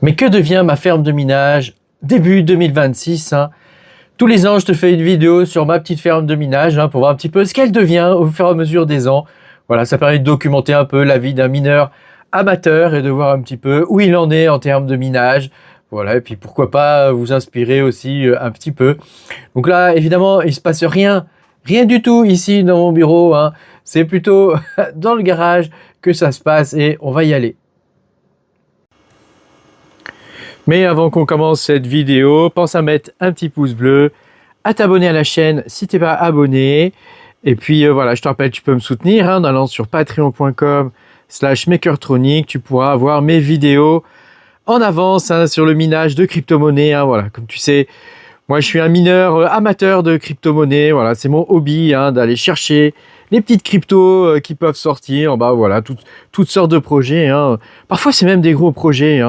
Mais que devient ma ferme de minage début 2026 hein? Tous les ans, je te fais une vidéo sur ma petite ferme de minage pour voir un petit peu ce qu'elle devient au fur et à mesure des ans. Voilà, ça permet de documenter un peu la vie d'un mineur amateur et de voir un petit peu où il en est en termes de minage. Voilà, et puis pourquoi pas vous inspirer aussi un petit peu. Donc là, évidemment, il se passe rien du tout ici dans mon bureau. C'est plutôt dans le garage que ça se passe et on va y aller. Mais avant qu'on commence cette vidéo, pense à mettre un petit pouce bleu, à t'abonner à la chaîne si tu n'es pas abonné. Et puis voilà, je te rappelle, tu peux me soutenir en allant sur patreon.com/makertronic. Tu pourras avoir mes vidéos en avance sur le minage de crypto-monnaies. Voilà, comme tu sais, moi je suis un mineur amateur de crypto-monnaies. Voilà, c'est mon hobby d'aller chercher les petites cryptos qui peuvent sortir. Voilà, toutes sortes de projets. Parfois c'est même des gros projets.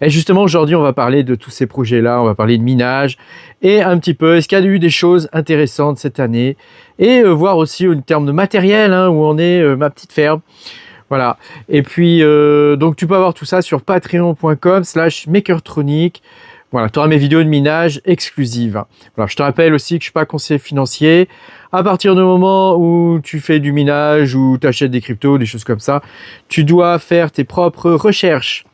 Et justement aujourd'hui on va parler de tous ces projets-là. On va parler de minage et un petit peu est-ce qu'il y a eu des choses intéressantes cette année et voir aussi en termes de matériel où en est ma petite ferme. Voilà. Et puis donc tu peux avoir tout ça sur patreon.com/makertronic. Voilà, tu auras mes vidéos de minage exclusives. Voilà, je te rappelle aussi que je ne suis pas conseiller financier. À partir du moment où tu fais du minage ou tu achètes des cryptos, des choses comme ça, tu dois faire tes propres recherches.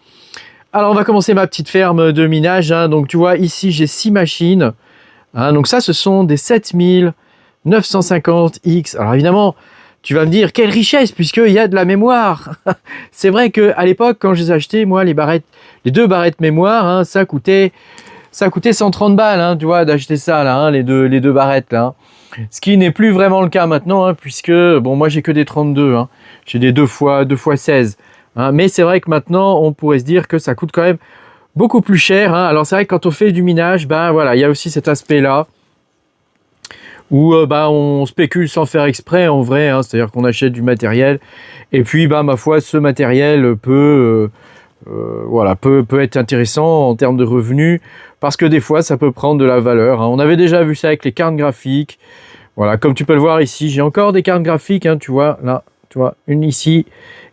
Alors, on va commencer ma petite ferme de minage. Donc, tu vois, ici, j'ai 6 machines. Donc, ça, ce sont des 7950X. Alors, évidemment, tu vas me dire, quelle richesse, puisqu'il y a de la mémoire. C'est vrai qu'à l'époque, quand je les ai achetés, moi, les 2 barrettes mémoire, ça coûtait 130 balles, tu vois, d'acheter ça, là, les deux barrettes, là. Ce qui n'est plus vraiment le cas maintenant, puisque, bon, moi, j'ai que des 32, j'ai des 2 fois 16. Mais c'est vrai que maintenant, on pourrait se dire que ça coûte quand même beaucoup plus cher. Alors, c'est vrai que quand on fait du minage, voilà, il y a aussi cet aspect-là où on spécule sans faire exprès en vrai, c'est-à-dire qu'on achète du matériel et puis ma foi ce matériel peut être intéressant en termes de revenus parce que des fois ça peut prendre de la valeur. On avait déjà vu ça avec les cartes graphiques. Voilà, comme tu peux le voir ici, j'ai encore des cartes graphiques, tu vois, là, tu vois, une ici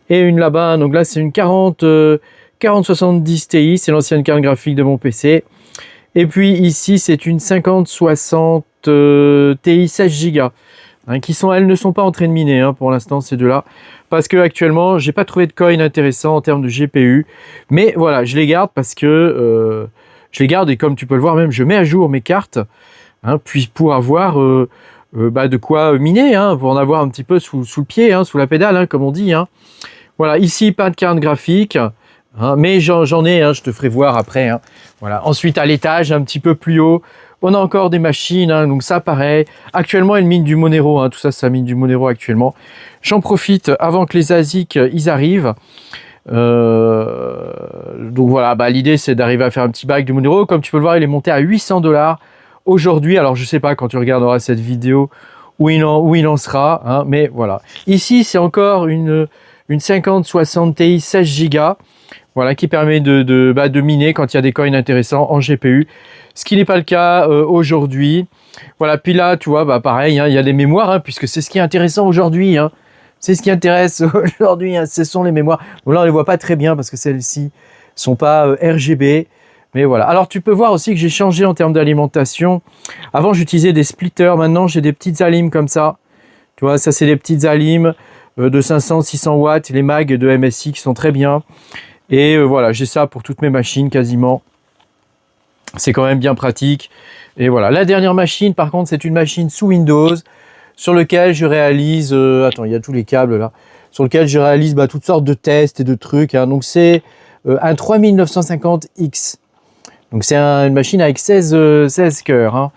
et une là-bas. Donc là, c'est une 4070 Ti, c'est l'ancienne carte graphique de mon PC. Et puis ici, c'est une 5060 Ti 16 Go, elles ne sont pas en train de miner pour l'instant, ces deux-là, parce que actuellement, j'ai pas trouvé de coin intéressant en termes de GPU. Mais voilà, je les garde parce que je les garde et comme tu peux le voir, même je mets à jour mes cartes, puis pour avoir de quoi miner, pour en avoir un petit peu sous le pied, sous la pédale, comme on dit. Voilà, ici pas de carte graphique. Mais j'en ai, je te ferai voir après. Voilà. Ensuite, à l'étage, un petit peu plus haut, on a encore des machines. Donc ça, pareil. Actuellement, elles minent du Monero. Tout ça, ça mine du Monero actuellement. J'en profite avant que les ASIC ils arrivent. Donc voilà, l'idée, c'est d'arriver à faire un petit bac de Monero. Comme tu peux le voir, il est monté à 800 $ aujourd'hui. Alors, je sais pas quand tu regarderas cette vidéo où il en sera. Mais voilà. Ici, c'est encore une 5060 Ti 16 Go. Voilà, qui permet de miner quand il y a des coins intéressants en GPU, ce qui n'est pas le cas aujourd'hui. Voilà, puis là, tu vois, pareil, il y a des mémoires, puisque c'est ce qui est intéressant aujourd'hui. C'est ce qui intéresse aujourd'hui, ce sont les mémoires. Donc là, on ne les voit pas très bien parce que celles-ci ne sont pas RGB. Mais voilà. Alors, tu peux voir aussi que j'ai changé en termes d'alimentation. Avant, j'utilisais des splitters. Maintenant, j'ai des petites alimes comme ça. Tu vois, ça, c'est des petites alimes de 500-600 watts. Les mags de MSI qui sont très bien. Et voilà, j'ai ça pour toutes mes machines quasiment. C'est quand même bien pratique. Et voilà, la dernière machine, par contre, c'est une machine sous Windows sur lequel je réalise... attends, il y a tous les câbles là. Sur lequel je réalise toutes sortes de tests et de trucs. Donc, c'est un 3950X. Donc, c'est une machine avec 16 cœurs.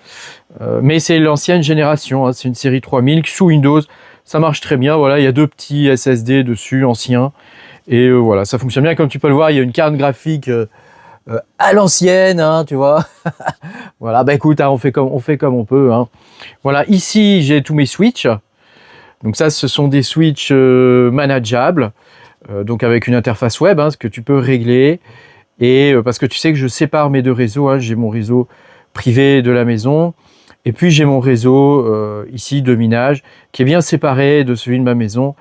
Mais c'est l'ancienne génération. C'est une série 3000 sous Windows. Ça marche très bien. Voilà, il y a 2 petits SSD dessus, anciens. Et voilà, ça fonctionne bien. Comme tu peux le voir, il y a une carte graphique à l'ancienne, tu vois. Voilà, écoute, on fait comme on peut. Voilà, ici, j'ai tous mes switches. Donc ça, ce sont des switches manageables. Donc avec une interface web, ce que tu peux régler. Et parce que tu sais que je sépare mes deux réseaux. J'ai mon réseau privé de la maison. Et puis, j'ai mon réseau ici de minage qui est bien séparé de celui de ma maison.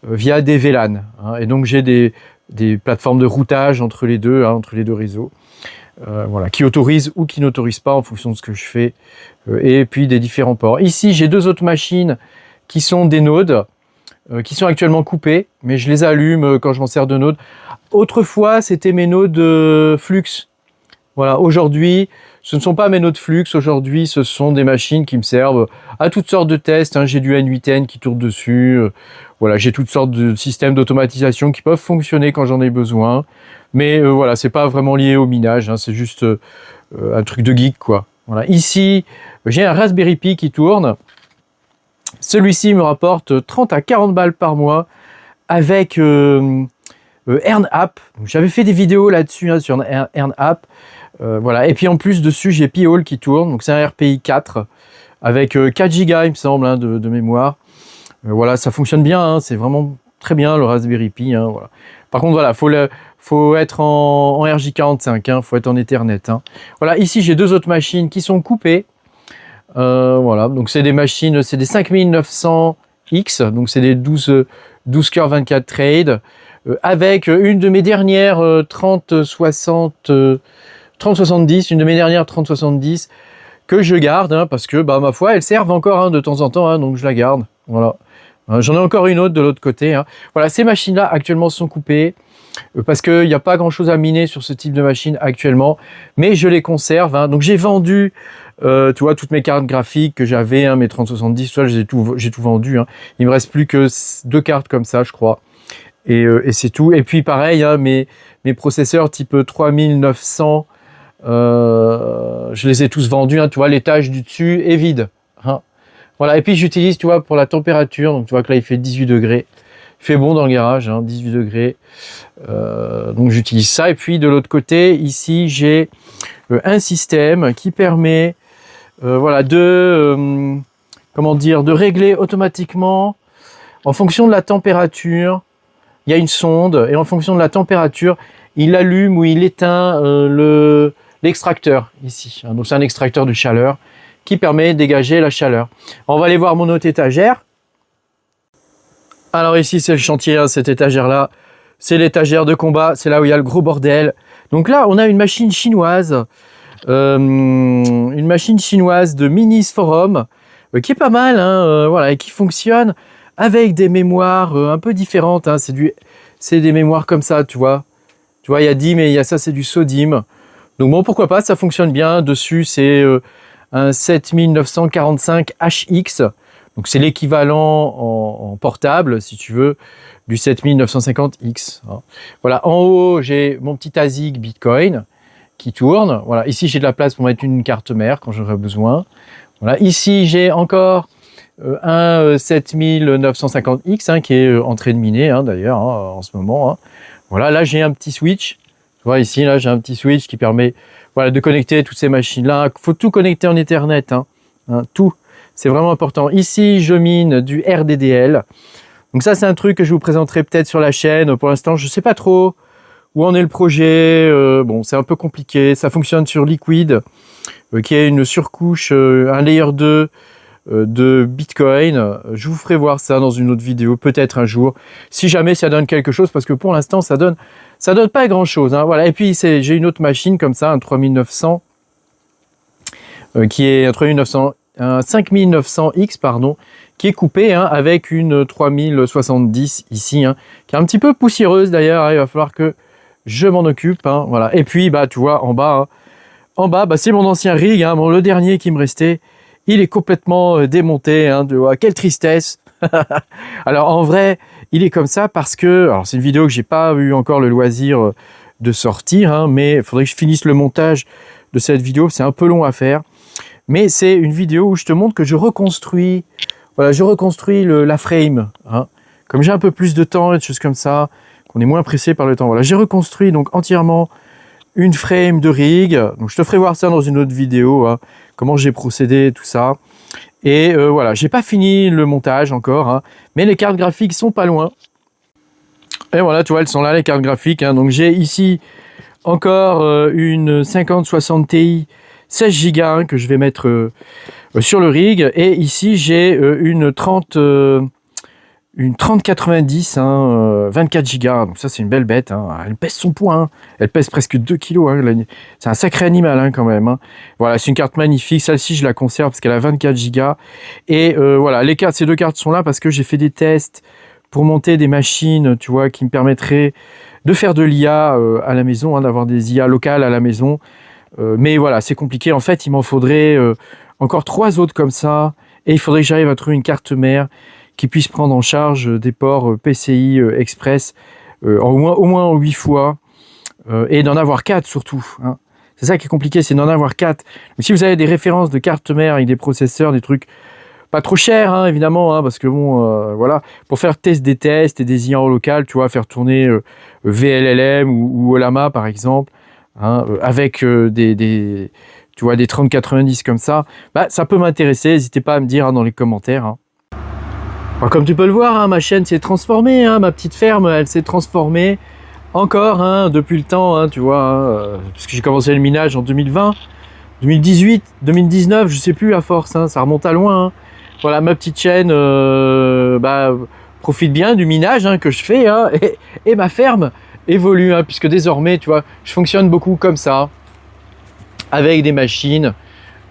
Via des VLAN. Et donc j'ai des des plateformes de routage entre les deux, hein, entre les deux réseaux. Voilà, qui autorise ou qui n'autorise pas en fonction de ce que je fais, et puis des différents ports. Ici, j'ai deux autres machines qui sont des nodes, qui sont actuellement coupés, mais je les allume quand je m'en sers de nodes. Autrefois, c'était mes nodes Flux. Voilà, aujourd'hui, ce ne sont pas mes nodes Flux. Aujourd'hui, ce sont des machines qui me servent à toutes sortes de tests. Hein. J'ai du N8N qui tourne dessus. Voilà, j'ai toutes sortes de systèmes d'automatisation qui peuvent fonctionner quand j'en ai besoin. Mais voilà, c'est pas vraiment lié au minage. Hein. C'est juste un truc de geek, quoi. Voilà. Ici, j'ai un Raspberry Pi qui tourne. Celui-ci me rapporte 30 à 40 balles par mois avec EarnApp. J'avais fait des vidéos là-dessus, hein, sur EarnApp. Voilà. Et puis en plus, dessus, j'ai Pi-hole qui tourne. Donc c'est un RPI 4 avec 4 Go, il me semble, hein, de mémoire. Voilà, ça fonctionne bien. Hein, c'est vraiment très bien le Raspberry Pi. Hein, voilà. Par contre, voilà, faut être en RJ45, hein, faut être en Ethernet. Hein. Voilà, ici, j'ai deux autres machines qui sont coupées. Voilà, donc c'est des machines, c'est des 5900X, donc c'est des 12 cœurs 24 trades, avec une de mes dernières 3070, une de mes dernières 3070 que je garde, hein, parce que bah, ma foi, elles servent encore hein, de temps en temps, hein, donc je la garde. Voilà. J'en ai encore une autre de l'autre côté. Hein. Voilà, ces machines-là actuellement sont coupées parce qu'il n'y a pas grand-chose à miner sur ce type de machine actuellement, mais je les conserve. Hein. Donc j'ai vendu, tu vois, toutes mes cartes graphiques que j'avais, hein, mes 3070, j'ai tout vendu. Hein. Il me reste plus que 2 cartes comme ça, je crois, et c'est tout. Et puis pareil, hein, mes processeurs type 3900, je les ai tous vendus. Hein, tu vois, l'étage du dessus est vide. Hein. Voilà. Et puis j'utilise, tu vois, pour la température. Donc tu vois que là il fait 18 degrés. Il fait bon dans le garage, hein, 18 degrés. Donc j'utilise ça. Et puis de l'autre côté, ici, j'ai un système qui permet voilà, comment dire, de régler automatiquement en fonction de la température. Il y a une sonde et en fonction de la température, il allume ou il éteint l'extracteur ici. Hein, donc c'est un extracteur de chaleur qui permet de dégager la chaleur. On va aller voir mon autre étagère. Alors ici, c'est le chantier, hein, cette étagère-là. C'est l'étagère de combat, c'est là où il y a le gros bordel. Donc là, on a une machine chinoise. Une machine chinoise de Minis Forum, qui est pas mal, hein, voilà, et qui fonctionne avec des mémoires un peu différentes. Hein, c'est des mémoires comme ça, tu vois. Tu vois, il y a DIMM et il y a ça, c'est du SODIMM. Donc bon, pourquoi pas, ça fonctionne bien. Dessus, c'est un 7945 HX. Donc c'est l'équivalent en portable, si tu veux, du 7950X. Hein. Voilà, en haut, j'ai mon petit ASIC Bitcoin qui tourne. Voilà, ici, j'ai de la place pour mettre une carte mère quand j'aurai besoin. Voilà, ici, j'ai encore un 7950X hein, qui est en train de miner, hein, d'ailleurs, hein, en ce moment. Hein. Voilà, là, j'ai un petit switch. Tu vois, ici, là, j'ai un petit switch qui permet voilà, de connecter toutes ces machines-là. Il faut tout connecter en Ethernet, hein, tout. C'est vraiment important. Ici, je mine du RDDL. Donc ça, c'est un truc que je vous présenterai peut-être sur la chaîne. Pour l'instant, je ne sais pas trop où en est le projet. Bon, c'est un peu compliqué. Ça fonctionne sur Liquid, qui est une surcouche, un layer 2 de Bitcoin. Je vous ferai voir ça dans une autre vidéo, peut-être un jour, si jamais ça donne quelque chose, parce que pour l'instant, ça donne pas grand-chose. Hein, voilà. Et puis, j'ai une autre machine comme ça, un 3900, qui est un 5900X, pardon, qui est coupé hein, avec une 3070 ici, hein, qui est un petit peu poussiéreuse d'ailleurs. Hein, il va falloir que je m'en occupe. Hein, voilà. Et puis, bah, tu vois, en bas, bah, c'est mon ancien rig, hein, le dernier qui me restait. Il est complètement démonté. Hein, quelle tristesse. Alors, en vrai, il est comme ça parce que... Alors, c'est une vidéo que j'ai pas eu encore le loisir de sortir, hein, mais il faudrait que je finisse le montage de cette vidéo. C'est un peu long à faire. Mais c'est une vidéo où je te montre que je reconstruis, voilà, la frame. Hein. Comme j'ai un peu plus de temps et des choses comme ça, qu'on est moins pressé par le temps. Voilà, j'ai reconstruit donc entièrement une frame de rig. Donc je te ferai voir ça dans une autre vidéo, hein, comment j'ai procédé, tout ça. Et voilà, j'ai pas fini le montage encore, hein, mais les cartes graphiques sont pas loin. Et voilà, tu vois, elles sont là les cartes graphiques. Hein. Donc j'ai ici encore une 5060 Ti. 16 Go hein, que je vais mettre sur le rig. Et ici, j'ai une une 3090, 24 Go, donc ça c'est une belle bête, hein. Elle pèse son poids, hein. Elle pèse presque 2 kg, hein. C'est un sacré animal, hein, quand même, hein. Voilà, c'est une carte magnifique, celle-ci je la conserve parce qu'elle a 24 Go, et voilà, ces deux cartes sont là parce que j'ai fait des tests pour monter des machines, tu vois, qui me permettraient de faire de l'IA à la maison, hein, d'avoir des IA locales à la maison, mais voilà, c'est compliqué, en fait il m'en faudrait encore 3 autres comme ça, et il faudrait que j'arrive à trouver une carte mère qui puisse prendre en charge des ports PCI Express au moins en 8 fois, et d'en avoir 4 surtout, hein. C'est ça qui est compliqué, c'est d'en avoir 4. Mais si vous avez des références de cartes mères avec des processeurs, des trucs pas trop chers, hein, évidemment, hein, parce que bon, voilà, pour faire des tests et des IA en local, tu vois, faire tourner VLLM ou Olama par exemple, hein, avec tu vois, des 3090 comme ça, bah, ça peut m'intéresser, n'hésitez pas à me dire, hein, dans les commentaires, hein. Alors, comme tu peux le voir, hein, ma chaîne s'est transformée, hein, ma petite ferme, elle s'est transformée encore, hein, depuis le temps, hein, tu vois, hein, parce que j'ai commencé le minage en 2020, 2018, 2019, je sais plus à force, hein, ça remonte à loin, hein. Voilà, ma petite chaîne profite bien du minage, hein, que je fais, hein, et ma ferme évolue, hein, puisque désormais, tu vois, je fonctionne beaucoup comme ça, avec des machines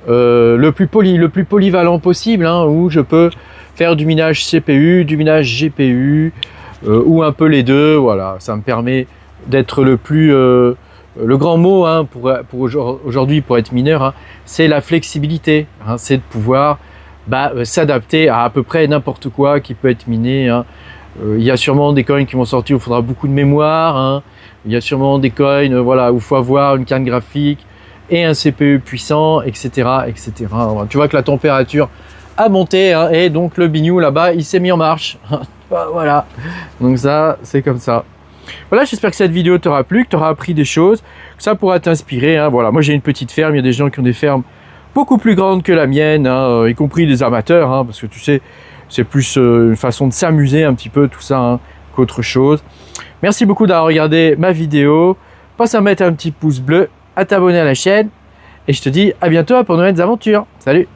le plus polyvalent possible, hein, où je peux faire du minage CPU, du minage GPU, ou un peu les deux. Voilà, ça me permet d'être le grand mot, hein, pour aujourd'hui pour être mineur, hein, c'est la flexibilité, hein, c'est de pouvoir s'adapter à peu près n'importe quoi qui peut être miné, hein. Il y a sûrement des coins qui vont sortir où il faudra beaucoup de mémoire, hein. Il y a sûrement des coins voilà, où il faut avoir une carte graphique et un CPU puissant, etc., etc. Tu vois que la température a monté, hein, et donc le bignou là-bas il s'est mis en marche. Voilà, donc ça c'est comme ça. Voilà, j'espère que cette vidéo t'aura plu, que t'auras appris des choses, que ça pourra t'inspirer, hein. Voilà, moi j'ai une petite ferme, il y a des gens qui ont des fermes beaucoup plus grandes que la mienne, hein, y compris des amateurs, hein, parce que tu sais, c'est plus une façon de s'amuser un petit peu tout ça, hein, qu'autre chose. Merci beaucoup d'avoir regardé ma vidéo, pense à mettre un petit pouce bleu, à t'abonner à la chaîne, et je te dis à bientôt pour de nouvelles aventures. Salut!